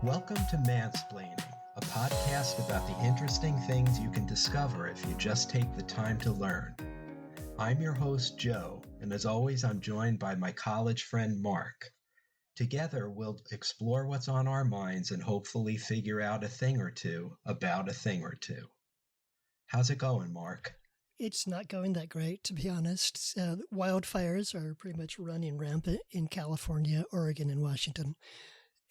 Welcome to Mansplaining, a podcast about the interesting things you can discover if you just take the time to learn. I'm your host, Joe, and as always, I'm joined by my college friend, Mark. Together, we'll explore what's on our minds and hopefully figure out a thing or two about a thing or two. How's it going, Mark? It's not going that great, to be honest. Wildfires are pretty much running rampant in California, Oregon, and Washington.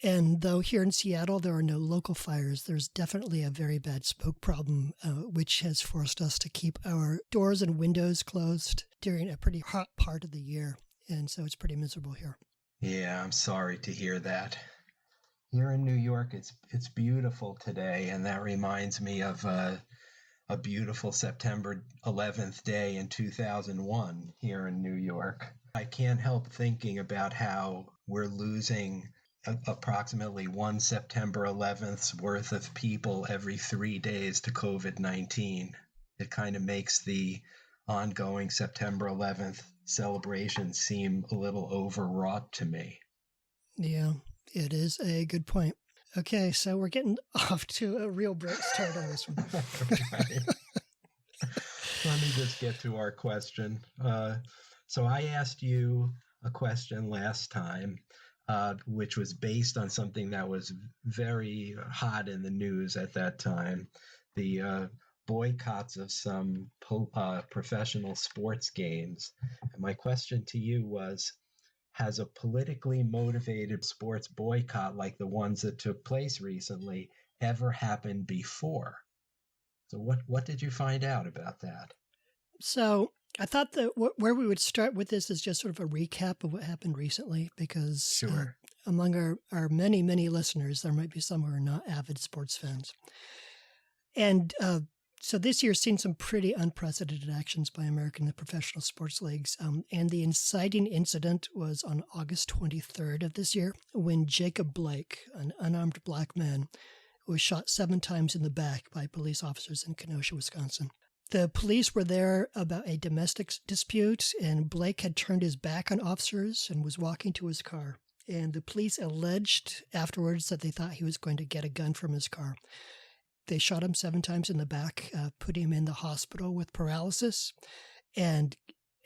And though here in Seattle there are no local fires, there's definitely a very bad smoke problem, which has forced us to keep our doors and windows closed during a pretty hot part of the year. And so it's pretty miserable here. Yeah, I'm sorry to hear that. Here in New York, it's beautiful today, and that reminds me of a beautiful September 11th day in 2001 here in New York. I can't help thinking about how we're losing approximately one September 11th's worth of people every 3 days to COVID-19. It kind of makes the ongoing September 11th celebration seem a little overwrought to me. Yeah, it is a good point. Okay, so we're getting off to a real bright start on this one. Right. Let me just get to our question. So I asked you a question last time, which was based on something that was very hot in the news at that time, the boycotts of some professional sports games. And my question to you was, has a politically motivated sports boycott like the ones that took place recently ever happened before? So what did you find out about that? So I thought that where we would start with this is just sort of a recap of what happened recently, because Sure. Among our many, many listeners, there might be some who are not avid sports fans. And so this year's seen some pretty unprecedented actions by American professional sports leagues. And the inciting incident was on August 23rd of this year, when Jacob Blake, an unarmed black man, was shot 7 times in the back by police officers in Kenosha, Wisconsin. The police were there about a domestic dispute, and Blake had turned his back on officers and was walking to his car. And the police alleged afterwards that they thought he was going to get a gun from his car. They shot him 7 times in the back, put him in the hospital with paralysis, and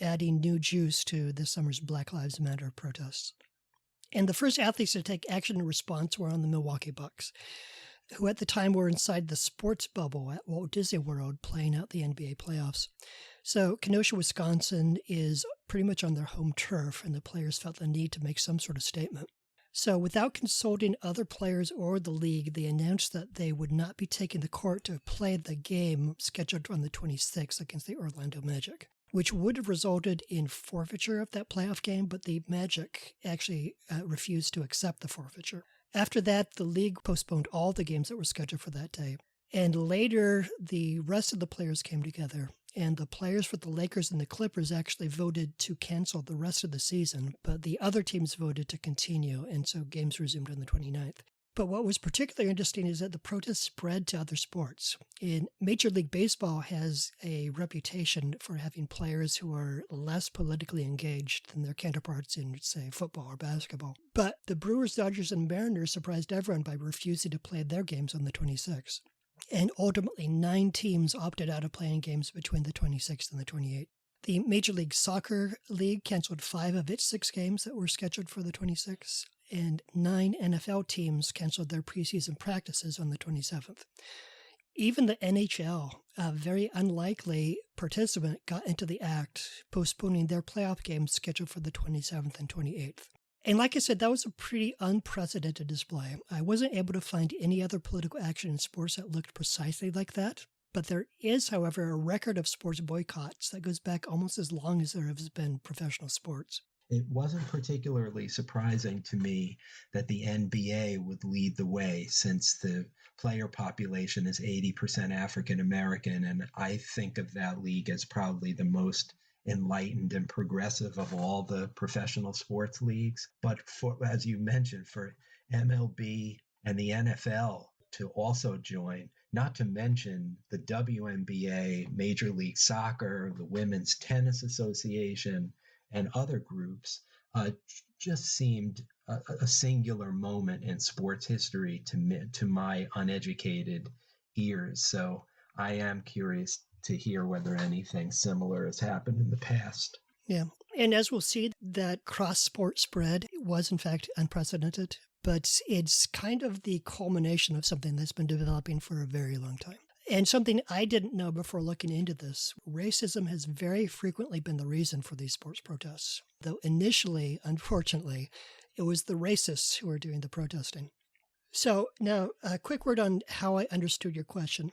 adding new juice to this summer's Black Lives Matter protests. And the first athletes to take action in response were on the Milwaukee Bucks, who at the time were inside the sports bubble at Walt Disney World playing out the NBA playoffs. So Kenosha, Wisconsin is pretty much on their home turf, and the players felt the need to make some sort of statement. So without consulting other players or the league, they announced that they would not be taking the court to play the game scheduled on the 26th against the Orlando Magic, which would have resulted in forfeiture of that playoff game, but the Magic actually refused to accept the forfeiture. After that, the league postponed all the games that were scheduled for that day. And later, the rest of the players came together, and the players for the Lakers and the Clippers actually voted to cancel the rest of the season, but the other teams voted to continue, and so games resumed on the 29th. But what was particularly interesting is that the protests spread to other sports. Major League Baseball has a reputation for having players who are less politically engaged than their counterparts in, say, football or basketball. But the Brewers, Dodgers, and Mariners surprised everyone by refusing to play their games on the 26th. And ultimately, 9 teams opted out of playing games between the 26th and the 28th. The Major League Soccer League canceled 5 of its 6 games that were scheduled for the 26th, and 9 NFL teams canceled their preseason practices on the 27th. Even the NHL, a very unlikely participant, got into the act, postponing their playoff games scheduled for the 27th and 28th. And like I said, that was a pretty unprecedented display. I wasn't able to find any other political action in sports that looked precisely like that. But there is, however, a record of sports boycotts that goes back almost as long as there has been professional sports. It wasn't particularly surprising to me that the NBA would lead the way, since the player population is 80% African American, and I think of that league as probably the most enlightened and progressive of all the professional sports leagues. But as you mentioned, for MLB and the NFL to also join, not to mention the WNBA, Major League Soccer, the Women's Tennis Association, and other groups, just seemed a singular moment in sports history to my uneducated ears. So I am curious to hear whether anything similar has happened in the past. Yeah. And as we'll see, that cross-sport spread was in fact unprecedented, but it's kind of the culmination of something that's been developing for a very long time. And something I didn't know before looking into this, racism has very frequently been the reason for these sports protests. Though initially, unfortunately, it was the racists who were doing the protesting. So now a quick word on how I understood your question.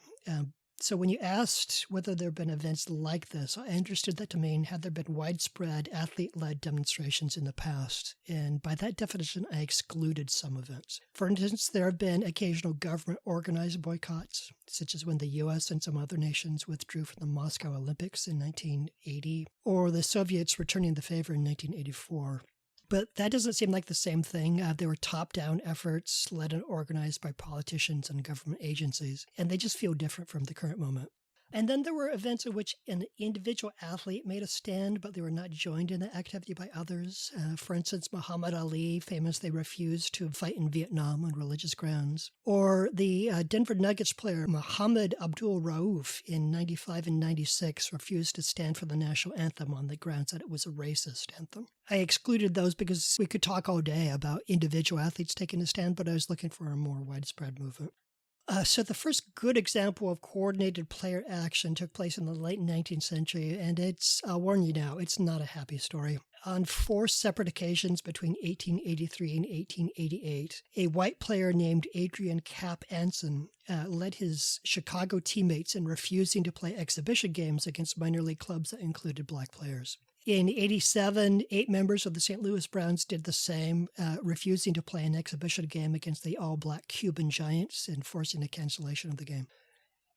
So when you asked whether there have been events like this, I understood that to mean had there been widespread athlete-led demonstrations in the past. And by that definition, I excluded some events. For instance, there have been occasional government-organized boycotts, such as when the U.S. and some other nations withdrew from the Moscow Olympics in 1980, or the Soviets returning the favor in 1984. But that doesn't seem like the same thing. They were top-down efforts led and organized by politicians and government agencies, and they just feel different from the current moment. And then there were events in which an individual athlete made a stand, but they were not joined in the activity by others. For instance, Muhammad Ali famously refused to fight in Vietnam on religious grounds. Or the Denver Nuggets player Mohamed Abdul Rauf in 95 and 96 refused to stand for the national anthem on the grounds that it was a racist anthem. I excluded those because we could talk all day about individual athletes taking a stand, but I was looking for a more widespread movement. So the first good example of coordinated player action took place in the late 19th century, and I'll warn you now, it's not a happy story. On 4 separate occasions between 1883 and 1888, a white player named Adrian Cap Anson led his Chicago teammates in refusing to play exhibition games against minor league clubs that included black players. In 87, 8 members of the St. Louis Browns did the same, refusing to play an exhibition game against the all-black Cuban Giants and forcing a cancellation of the game.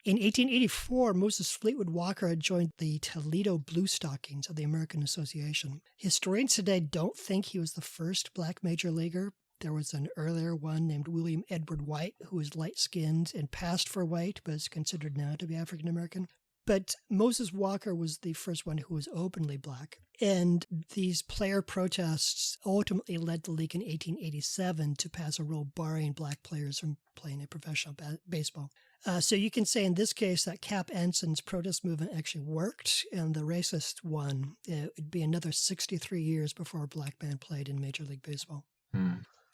In 1884, Moses Fleetwood Walker had joined the Toledo Blue Stockings of the American Association. Historians today don't think he was the first black major leaguer. There was an earlier one named William Edward White, who was light-skinned and passed for white, but is considered now to be African-American. But Moses Walker was the first one who was openly black. And these player protests ultimately led the league in 1887 to pass a rule barring black players from playing a professional baseball. So you can say in this case that Cap Anson's protest movement actually worked, and the racist won. It would be another 63 years before a black man played in Major League Baseball.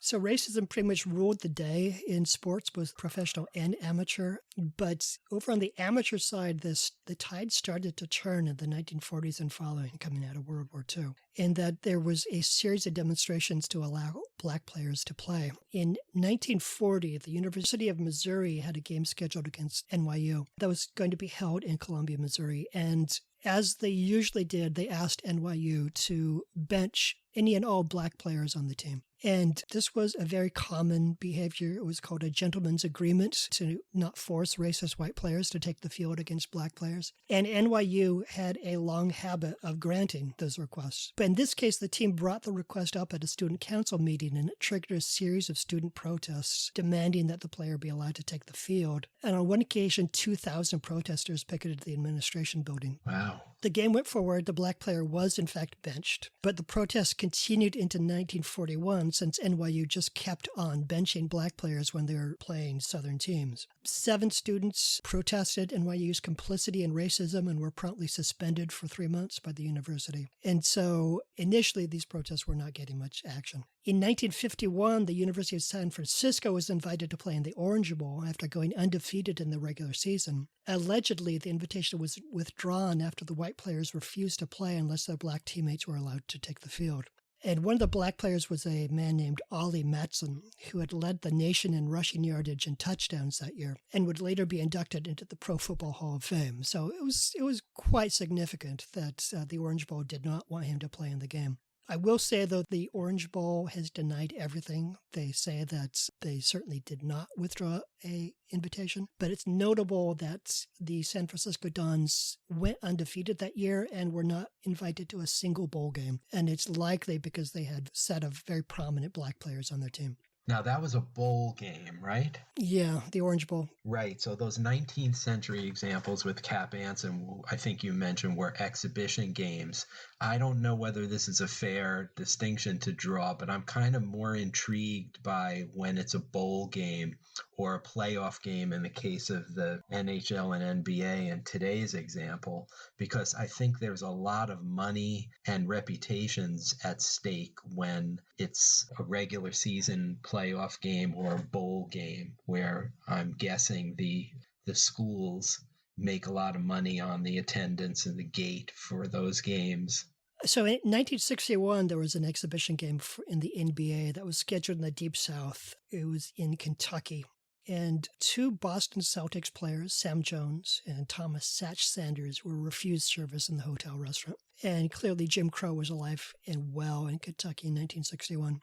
So racism pretty much ruled the day in sports, both professional and amateur. But over on the amateur side, the tide started to turn in the 1940s and following, coming out of World War II, in that there was a series of demonstrations to allow black players to play. In 1940, the University of Missouri had a game scheduled against NYU that was going to be held in Columbia, Missouri. And as they usually did, they asked NYU to bench any and all black players on the team. And this was a very common behavior. It was called a gentleman's agreement to not force racist white players to take the field against black players. And NYU had a long habit of granting those requests. But in this case, the team brought the request up at a student council meeting, and it triggered a series of student protests demanding that the player be allowed to take the field. And on one occasion, 2,000 protesters picketed the administration building. Wow. The game went forward. The black player was, in fact, benched. But the protests continued into 1941 since NYU just kept on benching black players when they were playing Southern teams. 7 students protested NYU's complicity in racism and were promptly suspended for 3 months by the university. And so initially, these protests were not getting much action. In 1951, the University of San Francisco was invited to play in the Orange Bowl after going undefeated in the regular season. Allegedly, the invitation was withdrawn after the white players refused to play unless their black teammates were allowed to take the field. And one of the black players was a man named Ollie Matson, who had led the nation in rushing yardage and touchdowns that year, and would later be inducted into the Pro Football Hall of Fame. So it was quite significant that the Orange Bowl did not want him to play in the game. I will say, though, the Orange Bowl has denied everything. They say that they certainly did not withdraw an invitation, but it's notable that the San Francisco Dons went undefeated that year and were not invited to a single bowl game. And it's likely because they had a set of very prominent black players on their team. Now, that was a bowl game, right? Yeah, the Orange Bowl. Right. So those 19th century examples with Cap Anson, I think you mentioned, were exhibition games. I don't know whether this is a fair distinction to draw, but I'm kind of more intrigued by when it's a bowl game or a playoff game in the case of the NHL and NBA in today's example, because I think there's a lot of money and reputations at stake when it's a regular season playoff game or a bowl game, where I'm guessing the schools make a lot of money on the attendance and the gate for those games. So in 1961, there was an exhibition game in the NBA that was scheduled in the Deep South. It was in Kentucky. And two Boston Celtics players, Sam Jones and Thomas Satch Sanders, were refused service in the hotel restaurant. And clearly Jim Crow was alive and well in Kentucky in 1961.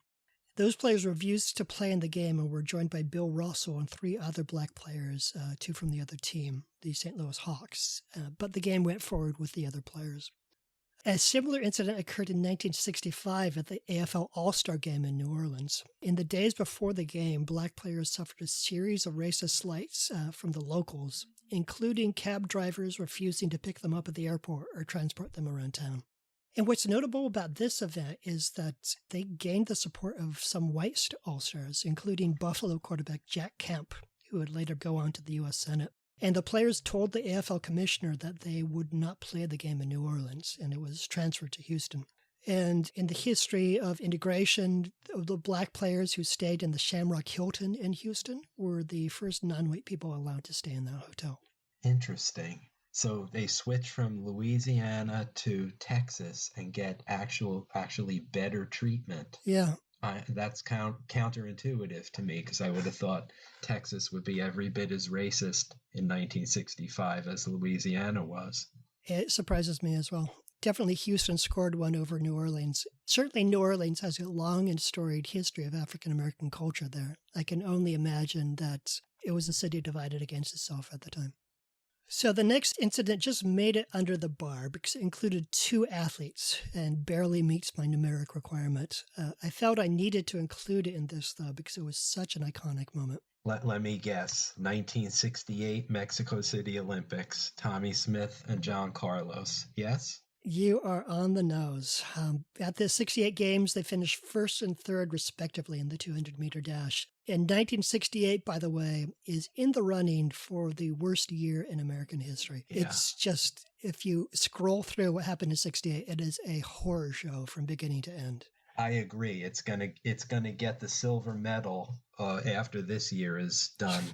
Those players refused to play in the game and were joined by Bill Russell and three other black players, two from the other team, the St. Louis Hawks. But the game went forward with the other players. A similar incident occurred in 1965 at the AFL All-Star Game in New Orleans. In the days before the game, black players suffered a series of racist slights from the locals, including cab drivers refusing to pick them up at the airport or transport them around town. And what's notable about this event is that they gained the support of some white All-Stars, including Buffalo quarterback Jack Kemp, who would later go on to the U.S. Senate. And the players told the AFL commissioner that they would not play the game in New Orleans, and it was transferred to Houston. And in the history of integration, the black players who stayed in the Shamrock Hilton in Houston were the first non-white people allowed to stay in that hotel. Interesting. So they switch from Louisiana to Texas and get actually better treatment. Yeah. That's counterintuitive to me, because I would have thought Texas would be every bit as racist in 1965 as Louisiana was. It surprises me as well. Definitely Houston scored one over New Orleans. Certainly New Orleans has a long and storied history of African-American culture there. I can only imagine that it was a city divided against itself at the time. So the next incident just made it under the bar because it included two athletes and barely meets my numeric requirement. I felt I needed to include it in this, though, because it was such an iconic moment. Let me guess. 1968 Mexico City Olympics. Tommy Smith and John Carlos. Yes? You are on the nose. At the 68 games, they finished first and third, respectively, in the 200-meter dash. And 1968, by the way, is in the running for the worst year in American history. Yeah. It's just, if you scroll through what happened in 68, it is a horror show from beginning to end. I agree. It's gonna get the silver medal after this year is done,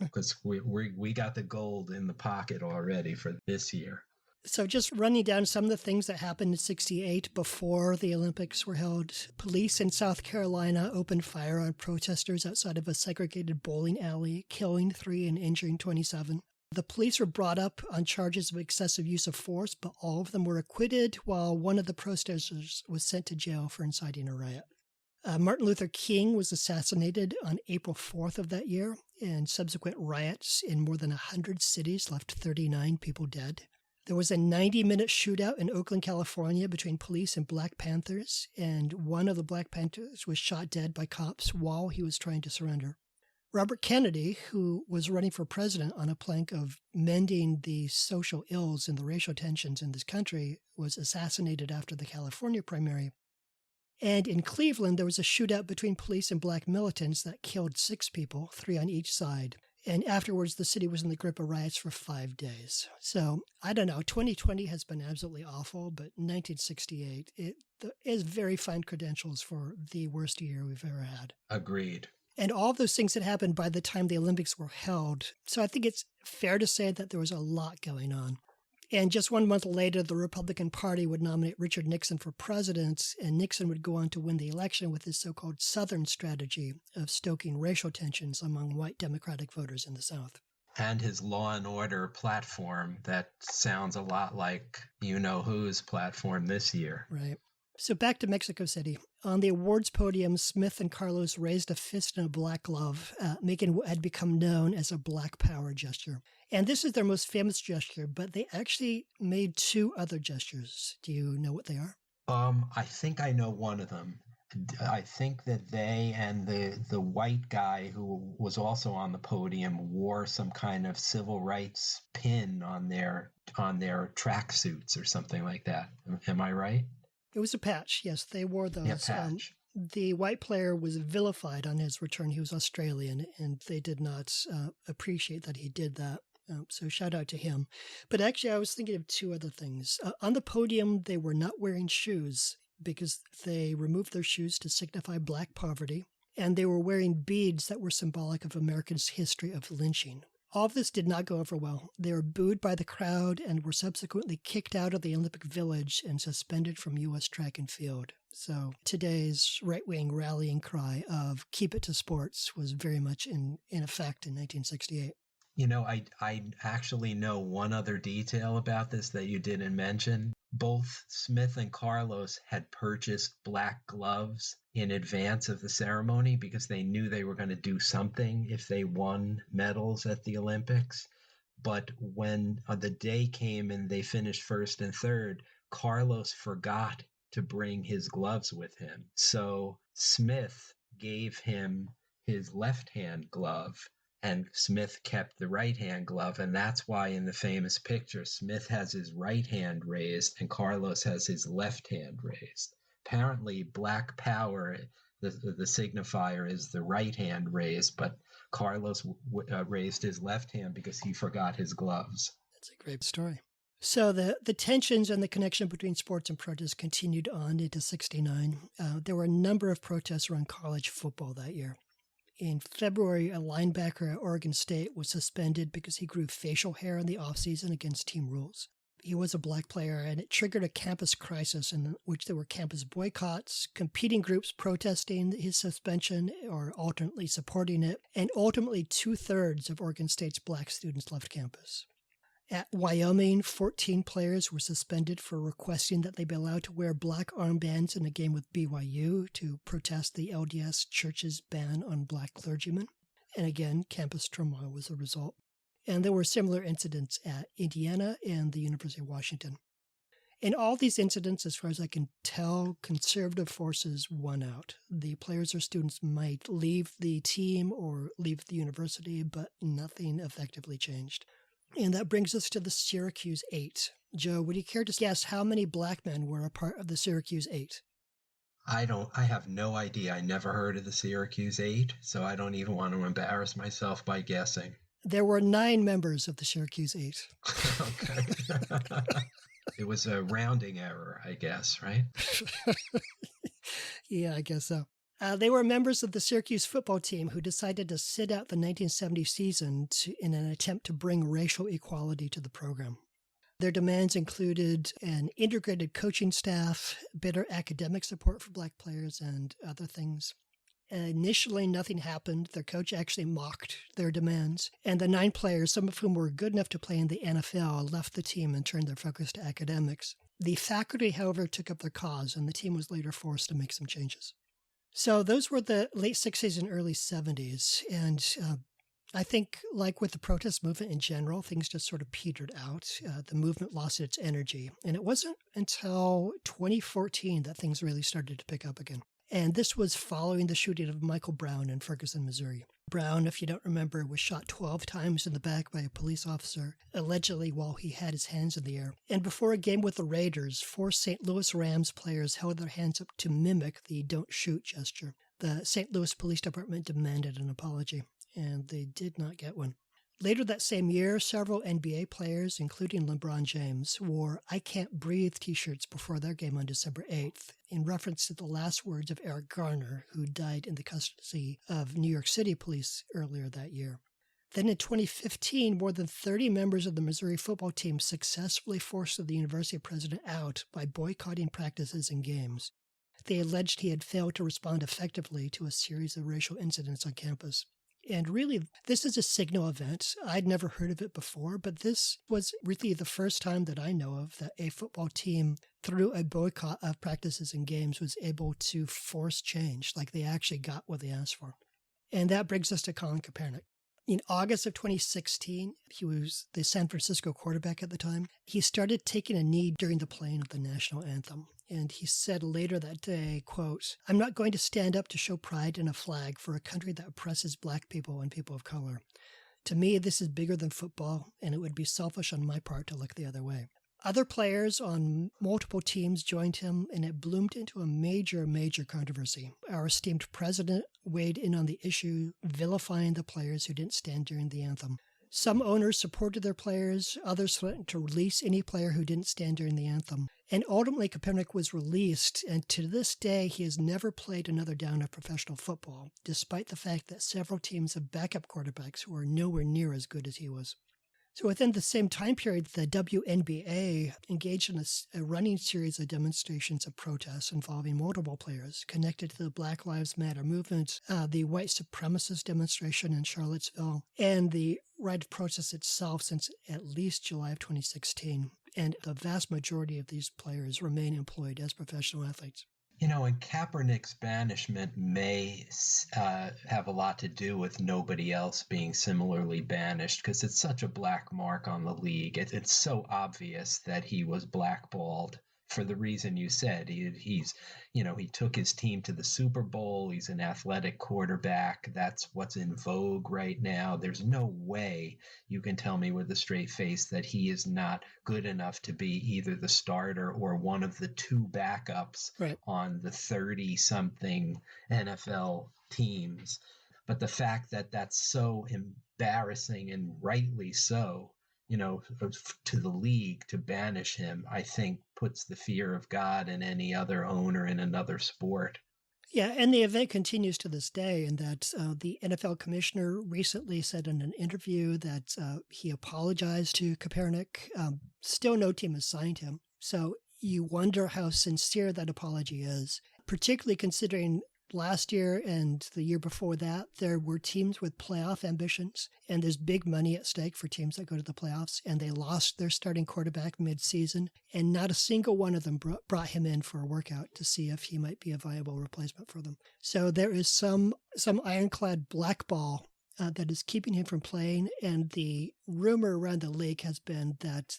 because we got the gold in the pocket already for this year. So just running down some of the things that happened in 68 before the Olympics were held. Police in South Carolina opened fire on protesters outside of a segregated bowling alley, killing 3 and injuring 27. The police were brought up on charges of excessive use of force, but all of them were acquitted, while one of the protesters was sent to jail for inciting a riot. Martin Luther King was assassinated on April 4th of that year, and subsequent riots in more than 100 cities left 39 people dead. There was a 90-minute shootout in Oakland, California between police and Black Panthers, and one of the Black Panthers was shot dead by cops while he was trying to surrender. Robert Kennedy, who was running for president on a plank of mending the social ills and the racial tensions in this country, was assassinated after the California primary. And in Cleveland, there was a shootout between police and black militants that killed 6 people, 3 on each side. And afterwards, the city was in the grip of riots for 5 days. So, I don't know, 2020 has been absolutely awful, but 1968, it is very fine credentials for the worst year we've ever had. Agreed. And all of those things had happened by the time the Olympics were held. So I think it's fair to say that there was a lot going on. And just 1 month later, the Republican Party would nominate Richard Nixon for president, and Nixon would go on to win the election with his so-called Southern strategy of stoking racial tensions among white Democratic voters in the South. And his law and order platform that sounds a lot like you-know-who's platform this year. Right. So back to Mexico City. On the awards podium, Smith and Carlos raised a fist in a black glove, making what had become known as a Black Power gesture. And this is their most famous gesture, but they actually made 2 other gestures. Do you know what they are? I think I know one of them. I think that they and the white guy who was also on the podium wore some kind of civil rights pin on their tracksuits or something like that. Am I right? It was a patch. Yes, they wore those. Yeah, patch. The white player was vilified on his return. He was Australian, and they did not appreciate that he did that. So shout out to him. But actually, I was thinking of two other things. On the podium, they were not wearing shoes because they removed their shoes to signify black poverty, and they were wearing beads that were symbolic of America's history of lynching. All of this did not go over well. They were booed by the crowd and were subsequently kicked out of the Olympic Village and suspended from U.S. track and field. So today's right-wing rallying cry of keep it to sports was very much in effect in 1968. You know, I actually know one other detail about this that you didn't mention. Both Smith and Carlos had purchased black gloves in advance of the ceremony because they knew they were going to do something if they won medals at the Olympics. But when the day came and they finished first and third, Carlos forgot to bring his gloves with him. So Smith gave him his left-hand glove, and Smith kept the right-hand glove, and that's why in the famous picture, Smith has his right hand raised and Carlos has his left hand raised. Apparently, Black Power, the signifier is the right hand raised, but Carlos raised his left hand because he forgot his gloves. That's a great story. So the tensions and the connection between sports and protest continued on into '69. There were a number of protests around college football that year. In February, a linebacker at Oregon State was suspended because he grew facial hair in the offseason against team rules. He was a black player, and it triggered a campus crisis in which there were campus boycotts, competing groups protesting his suspension or alternately supporting it, and ultimately 2/3 of Oregon State's black students left campus. At Wyoming, 14 players were suspended for requesting that they be allowed to wear black armbands in a game with BYU to protest the LDS Church's ban on black clergymen. And again, campus turmoil was the result. And there were similar incidents at Indiana and the University of Washington. In all these incidents, as far as I can tell, conservative forces won out. The players or students might leave the team or leave the university, but nothing effectively changed. And that brings us to the Syracuse 8. Joe, would you care to guess how many black men were a part of the Syracuse 8? I have no idea. I never heard of the Syracuse 8, so I don't even want to embarrass myself by guessing. There were 9 members of the Syracuse 8. Okay. It was a rounding error, I guess, right? Yeah, I guess so. They were members of the Syracuse football team who decided to sit out the 1970 season in an attempt to bring racial equality to the program. Their demands included an integrated coaching staff, better academic support for black players, and other things. Initially, nothing happened. Their coach actually mocked their demands, and the 9 players, some of whom were good enough to play in the NFL, left the team and turned their focus to academics. The faculty, however, took up their cause, and the team was later forced to make some changes. So those were the late 60s and early 70s, and I think, like with the protest movement in general, things just sort of petered out. The movement lost its energy, and it wasn't until 2014 that things really started to pick up again. And this was following the shooting of Michael Brown in Ferguson, Missouri. Brown, if you don't remember, was shot 12 times in the back by a police officer, allegedly while he had his hands in the air. And before a game with the Raiders, 4 St. Louis Rams players held their hands up to mimic the don't shoot gesture. The St. Louis Police Department demanded an apology, and they did not get one. Later that same year, several NBA players, including LeBron James, wore I Can't Breathe t-shirts before their game on December 8th, in reference to the last words of Eric Garner, who died in the custody of New York City police earlier that year. Then in 2015, more than 30 members of the Missouri football team successfully forced the university president out by boycotting practices and games. They alleged he had failed to respond effectively to a series of racial incidents on campus. And really, this is a signal event. I'd never heard of it before, but this was really the first time that I know of that a football team, through a boycott of practices and games, was able to force change, like they actually got what they asked for. And that brings us to Colin Kaepernick. In August of 2016, he was the San Francisco quarterback at the time. He started taking a knee during the playing of the national anthem. And he said later that day, quote, "I'm not going to stand up to show pride in a flag for a country that oppresses black people and people of color. To me, this is bigger than football, and it would be selfish on my part to look the other way." Other players on multiple teams joined him, and it bloomed into a major, major controversy. Our esteemed president weighed in on the issue, vilifying the players who didn't stand during the anthem. Some owners supported their players, others threatened to release any player who didn't stand during the anthem. And ultimately, Kaepernick was released, and to this day, he has never played another down of professional football, despite the fact that several teams have backup quarterbacks who are nowhere near as good as he was. So within the same time period, the WNBA engaged in a running series of demonstrations of protests involving multiple players connected to the Black Lives Matter movement, the white supremacist demonstration in Charlottesville, and the right of protest itself since at least July of 2016. And the vast majority of these players remain employed as professional athletes. You know, and Kaepernick's banishment may have a lot to do with nobody else being similarly banished, because it's such a black mark on the league. It's so obvious that he was blackballed for the reason you said. He took his team to the Super Bowl. He's an athletic quarterback. That's what's in vogue right now. There's no way you can tell me with a straight face that he is not good enough to be either the starter or one of the two backups on the 30-something NFL teams. But the fact that that's so embarrassing, and rightly so, to the league to banish him, I think puts the fear of God in any other owner in another sport. Yeah, and the event continues to this day, in that the NFL commissioner recently said in an interview that he apologized to Kaepernick. Still no team has signed him. So you wonder how sincere that apology is, particularly considering last year and the year before that, there were teams with playoff ambitions, and there's big money at stake for teams that go to the playoffs, and they lost their starting quarterback mid-season, and not a single one of them brought him in for a workout to see if he might be a viable replacement for them. So there is some ironclad blackball that is keeping him from playing, and the rumor around the league has been that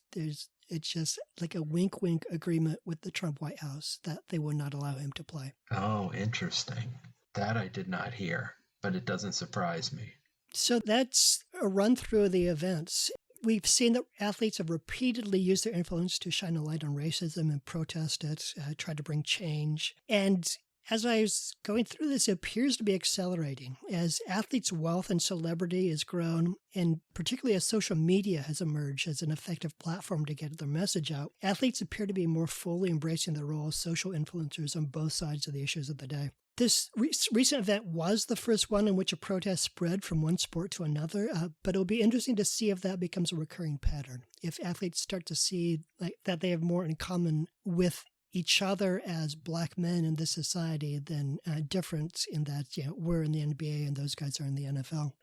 it's just like a wink-wink agreement with the Trump White House that they will not allow him to play. Oh, interesting. That I did not hear, but it doesn't surprise me. So that's a run-through of the events. We've seen that athletes have repeatedly used their influence to shine a light on racism and protest it, try to bring change. And as I was going through this, it appears to be accelerating as athletes' wealth and celebrity has grown, and particularly as social media has emerged as an effective platform to get their message out. Athletes appear to be more fully embracing their role as social influencers on both sides of the issues of the day. This recent event was the first one in which a protest spread from one sport to another, but it'll be interesting to see if that becomes a recurring pattern, if athletes start to see that they have more in common with each other as black men in this society than different in that we're in the NBA and those guys are in the NFL.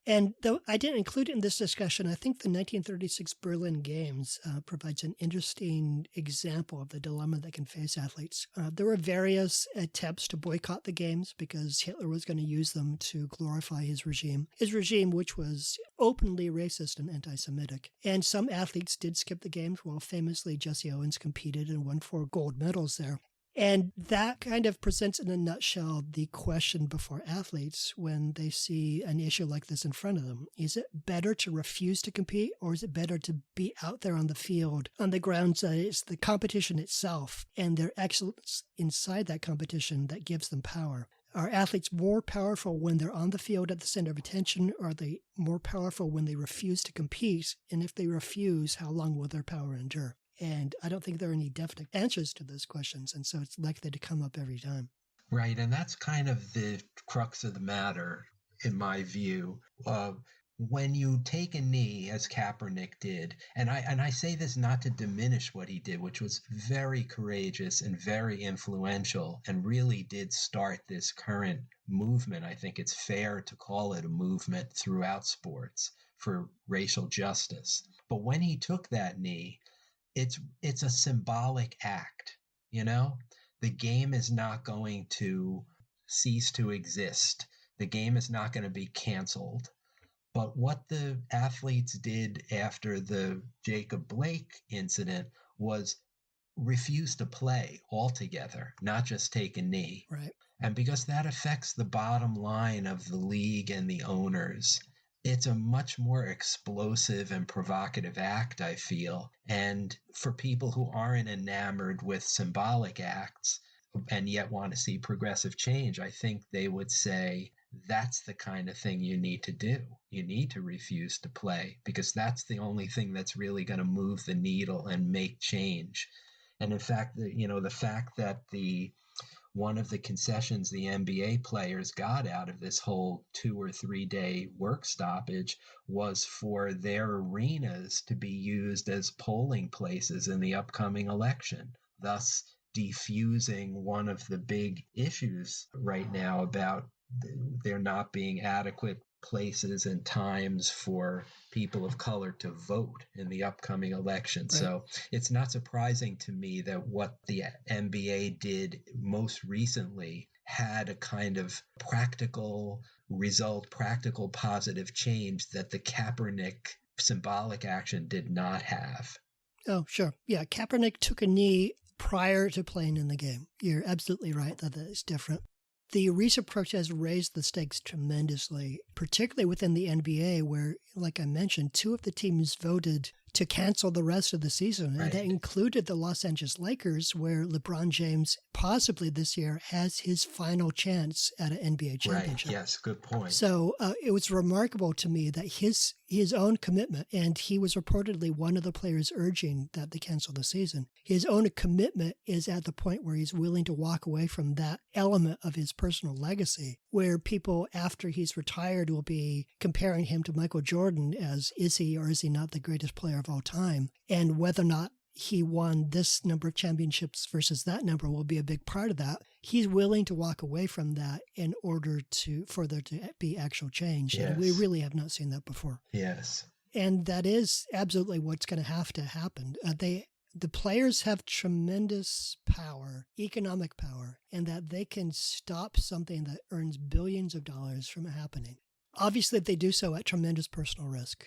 And though I didn't include it in this discussion, I think the 1936 Berlin Games provides an interesting example of the dilemma that can face athletes. There were various attempts to boycott the games because Hitler was going to use them to glorify his regime, which was openly racist and anti-Semitic. And some athletes did skip the games. Well, famously, Jesse Owens competed and won 4 gold medals there. And that kind of presents in a nutshell the question before athletes when they see an issue like this in front of them. Is it better to refuse to compete, or is it better to be out there on the field on the grounds that it's the competition itself and their excellence inside that competition that gives them power? Are athletes more powerful when they're on the field at the center of attention, or are they more powerful when they refuse to compete? And if they refuse, how long will their power endure? And I don't think there are any definite answers to those questions, and so it's likely to come up every time. Right, and that's kind of the crux of the matter, in my view. When you take a knee, as Kaepernick did, and I say this not to diminish what he did, which was very courageous and very influential, and really did start this current movement. I think it's fair to call it a movement throughout sports for racial justice. But when he took that knee, it's a symbolic act, The game is not going to cease to exist. The game is not going to be canceled. But what the athletes did after the Jacob Blake incident was refuse to play altogether, not just take a knee. Right. And because that affects the bottom line of the league and the owners, it's a much more explosive and provocative act, I feel. And for people who aren't enamored with symbolic acts and yet want to see progressive change, I think they would say that's the kind of thing you need to do. You need to refuse to play because that's the only thing that's really going to move the needle and make change. And in fact, the fact that one of the concessions the NBA players got out of this whole 2 or 3 day work stoppage was for their arenas to be used as polling places in the upcoming election, thus defusing one of the big issues right now about there not being adequate places and times for people of color to vote in the upcoming election. Right. So it's not surprising to me that what the NBA did most recently had a kind of practical result, practical positive change that the Kaepernick symbolic action did not have. Oh, sure. Yeah, Kaepernick took a knee prior to playing in the game. You're absolutely right that is different. The recent protests raised the stakes tremendously, particularly within the NBA, where, like I mentioned, 2 of the teams voted to cancel the rest of the season. Right. And that included the Los Angeles Lakers, where LeBron James possibly this year has his final chance at an NBA championship. Right. Yes, good point. So it was remarkable to me that his own commitment, and he was reportedly one of the players urging that they cancel the season, his own commitment is at the point where he's willing to walk away from that element of his personal legacy, where people after he's retired will be comparing him to Michael Jordan as is he or is he not the greatest player of all time, and whether or not he won this number of championships versus that number will be a big part of that. He's willing to walk away from that in order for there to be actual change. Yes. And we really have not seen that before. Yes. And that is absolutely what's going to happen. The players have tremendous power, economic power, and that they can stop something that earns billions of dollars from happening. Obviously, they do so at tremendous personal risk.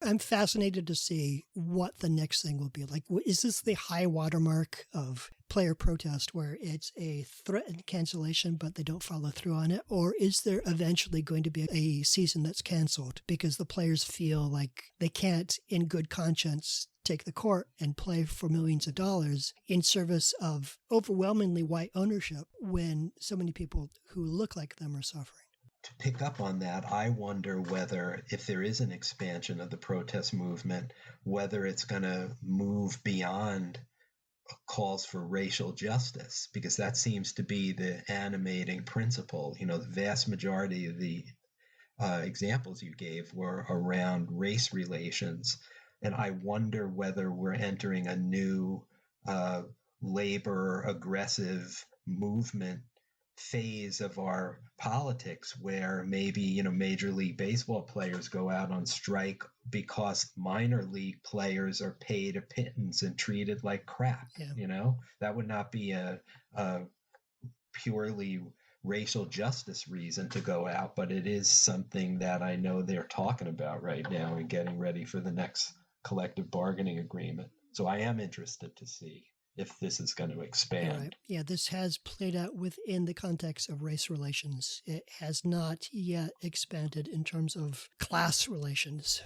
I'm fascinated to see what the next thing will be. Like, is this the high watermark of player protest where it's a threatened cancellation, but they don't follow through on it? Or is there eventually going to be a season that's canceled because the players feel like they can't, in good conscience, take the court and play for millions of dollars in service of overwhelmingly white ownership when so many people who look like them are suffering? To pick up on that, I wonder whether, if there is an expansion of the protest movement, whether it's going to move beyond calls for racial justice, because that seems to be the animating principle. The vast majority of the examples you gave were around race relations. And I wonder whether we're entering a new labor aggressive movement phase of our politics where maybe, Major League Baseball players go out on strike because minor league players are paid a pittance and treated like crap. Yeah. That would not be a purely racial justice reason to go out, but it is something that I know they're talking about right now and getting ready for the next collective bargaining agreement. So I am interested to see if this is going to expand. Right. Yeah, this has played out within the context of race relations. It has not yet expanded in terms of class relations.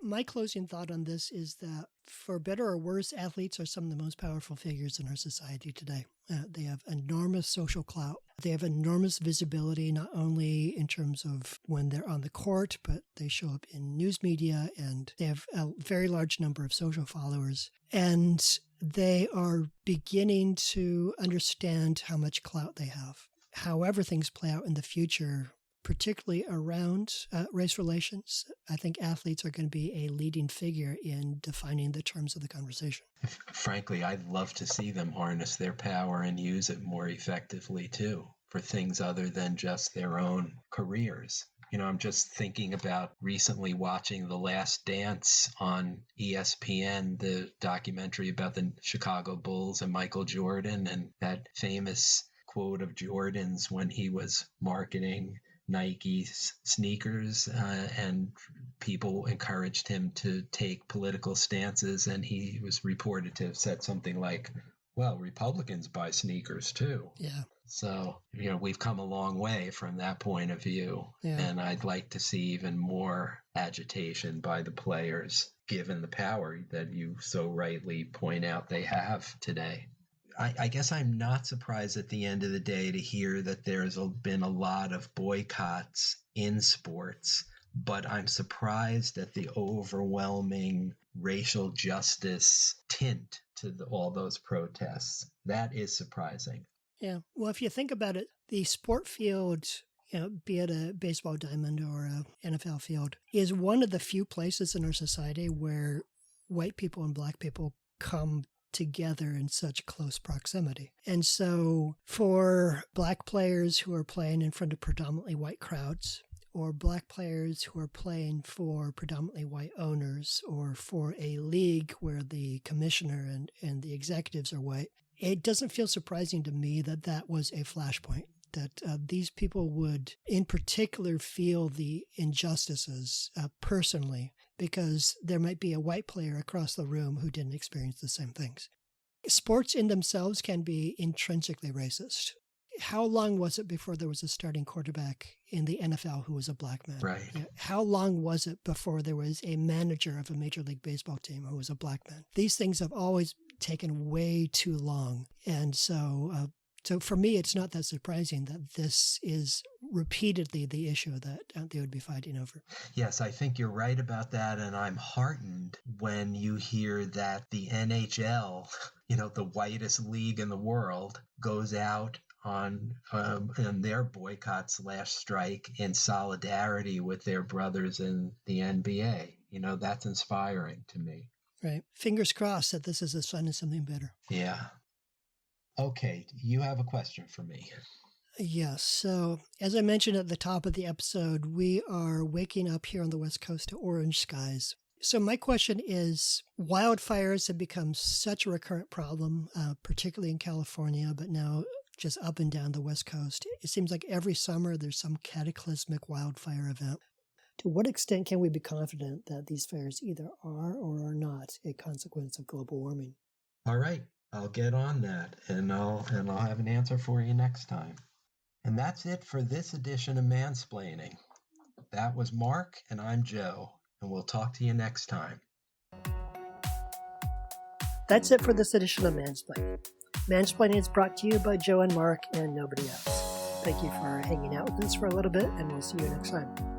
My closing thought on this is that, for better or worse, athletes are some of the most powerful figures in our society today. They have enormous social clout. They have enormous visibility, not only in terms of when they're on the court, but they show up in news media, and they have a very large number of social followers. And they are beginning to understand how much clout they have. However things play out in the future, particularly around race relations, I think athletes are going to be a leading figure in defining the terms of the conversation. Frankly, I'd love to see them harness their power and use it more effectively, too, for things other than just their own careers. I'm just thinking about recently watching The Last Dance on ESPN, the documentary about the Chicago Bulls and Michael Jordan, and that famous quote of Jordan's when he was marketing Nike sneakers, and people encouraged him to take political stances, and he was reported to have said something like, well, Republicans buy sneakers too. Yeah. So, we've come a long way from that point of view. Yeah. And I'd like to see even more agitation by the players, given the power that you so rightly point out they have today. I guess I'm not surprised at the end of the day to hear that there's been a lot of boycotts in sports, but I'm surprised at the overwhelming racial justice tint to all those protests. That is surprising. Yeah. Well, if you think about it, the sport field, be it a baseball diamond or a NFL field, is one of the few places in our society where white people and black people come together in such close proximity. And so for black players who are playing in front of predominantly white crowds, or black players who are playing for predominantly white owners, or for a league where the commissioner and the executives are white, it doesn't feel surprising to me that that was a flashpoint, that these people would in particular feel the injustices personally, because there might be a white player across the room who didn't experience the same things. Sports in themselves can be intrinsically racist. How long was it before there was a starting quarterback in the NFL who was a black man? Right. How long was it before there was a manager of a Major League Baseball team who was a black man? These things have always taken way too long. And so for me, it's not that surprising that this is repeatedly the issue that they would be fighting over. Yes, I think you're right about that. And I'm heartened when you hear that the NHL, the whitest league in the world, goes out on their boycott/strike in solidarity with their brothers in the NBA. That's inspiring to me. Right. Fingers crossed that this is a sign of something better. Yeah. Okay, you have a question for me. Yes. So, as I mentioned at the top of the episode, we are waking up here on the West Coast to orange skies. So my question is, wildfires have become such a recurrent problem, particularly in California, but now just up and down the West Coast. It seems like every summer there's some cataclysmic wildfire event. To what extent can we be confident that these fires either are or are not a consequence of global warming? All right. I'll get on that, and I'll have an answer for you next time. And that's it for this edition of Mansplaining. That was Mark, and I'm Joe, and we'll talk to you next time. That's it for this edition of Mansplaining. Mansplaining is brought to you by Joe and Mark and nobody else. Thank you for hanging out with us for a little bit, and we'll see you next time.